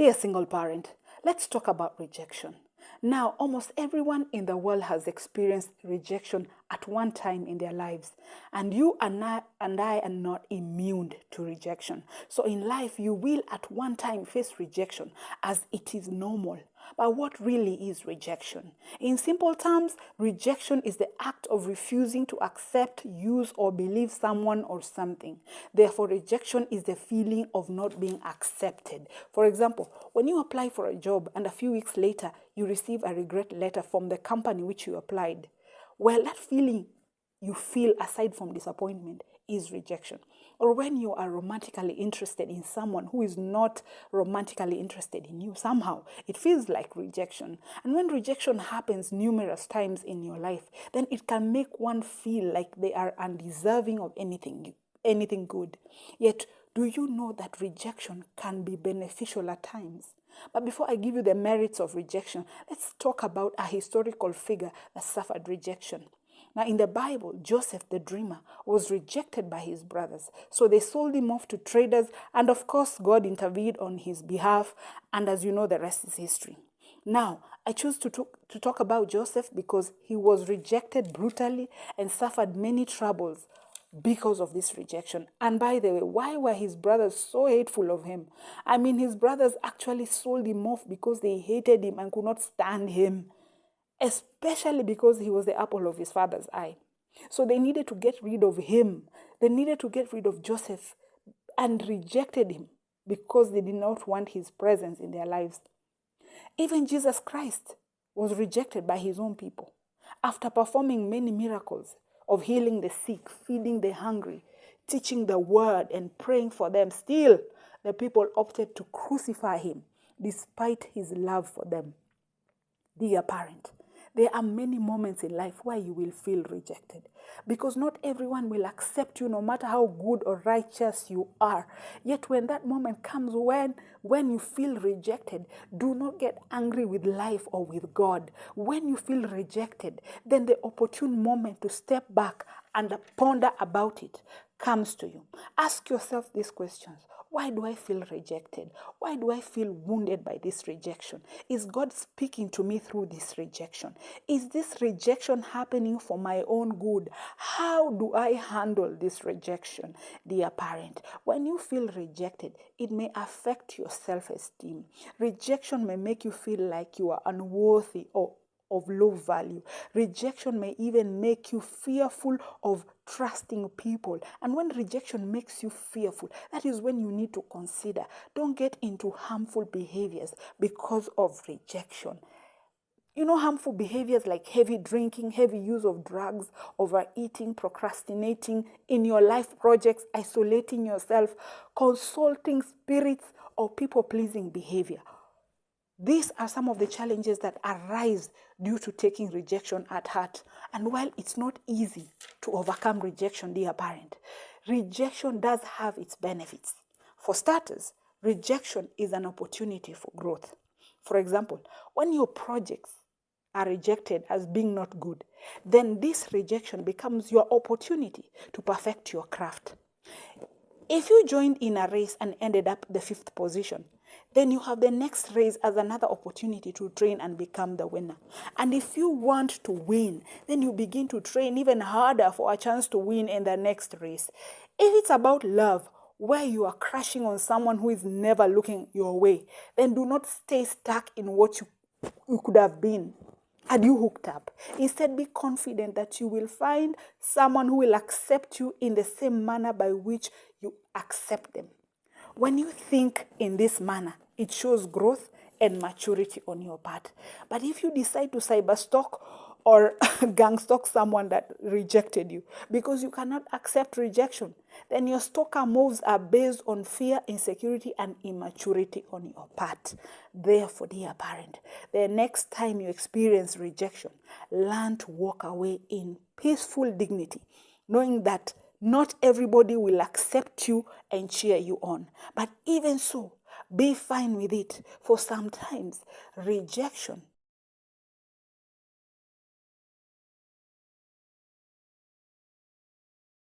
Dear single parent, let's talk about rejection. Now, almost everyone in the world has experienced rejection at one time in their lives. And you and I are not immune to rejection. So in life, you will at one time face rejection as it is normal. But what really is rejection? In simple terms, rejection is the act of refusing to accept, use, or believe someone or something. Therefore, rejection is the feeling of not being accepted. For example, when you apply for a job and a few weeks later, you receive a regret letter from the company which you applied. Well, that feeling you feel aside from disappointment is rejection. Or when you are romantically interested in someone who is not romantically interested in you, somehow it feels like rejection. And when rejection happens numerous times in your life, then it can make one feel like they are undeserving of anything good. Yet, do you know that rejection can be beneficial at times? But before I give you the merits of rejection, let's talk about a historical figure that suffered rejection. Now, in the Bible, Joseph the dreamer was rejected by his brothers. So they sold him off to traders. And of course, God intervened on his behalf. And as you know, the rest is history. Now, I choose to talk about Joseph because he was rejected brutally and suffered many troubles because of this rejection. And by the way, why were his brothers so hateful of him? I mean, his brothers actually sold him off because they hated him and could not stand him, especially because he was the apple of his father's eye. So they needed to get rid of him. They needed to get rid of Joseph and rejected him because they did not want his presence in their lives. Even Jesus Christ was rejected by his own people. After performing many miracles of healing the sick, feeding the hungry, teaching the word and praying for them, still the people opted to crucify him despite his love for them. Dear parent, there are many moments in life where you will feel rejected because not everyone will accept you no matter how good or righteous you are. Yet when that moment comes when you feel rejected, do not get angry with life or with God. When you feel rejected, then the opportune moment to step back and ponder about it comes to you. Ask yourself these questions. Why do I feel rejected? Why do I feel wounded by this rejection? Is God speaking to me through this rejection? Is this rejection happening for my own good? How do I handle this rejection? Dear parent, when you feel rejected, it may affect your self-esteem. Rejection may make you feel like you are unworthy or of low value. Rejection may even make you fearful of trusting people. And when rejection makes you fearful, that is when you need to consider. Don't get into harmful behaviors because of rejection. You know, harmful behaviors like heavy drinking, heavy use of drugs, overeating, procrastinating in your life projects, isolating yourself, consulting spirits, or people-pleasing behavior. These are some of the challenges that arise due to taking rejection at heart. And while it's not easy to overcome rejection, dear parent, rejection does have its benefits. For starters, rejection is an opportunity for growth. For example, when your projects are rejected as being not good, then this rejection becomes your opportunity to perfect your craft. If you joined in a race and ended up the 5th position, then you have the next race as another opportunity to train and become the winner. And if you want to win, then you begin to train even harder for a chance to win in the next race. If it's about love, where you are crashing on someone who is never looking your way, then do not stay stuck in what you could have been had you hooked up. Instead, be confident that you will find someone who will accept you in the same manner by which you accept them. When you think in this manner, it shows growth and maturity on your part. But if you decide to cyberstalk or gangstalk someone that rejected you because you cannot accept rejection, then your stalker moves are based on fear, insecurity, and immaturity on your part. Therefore, dear parent, the next time you experience rejection, learn to walk away in peaceful dignity, knowing that not everybody will accept you and cheer you on. But even so, be fine with it. For sometimes, rejection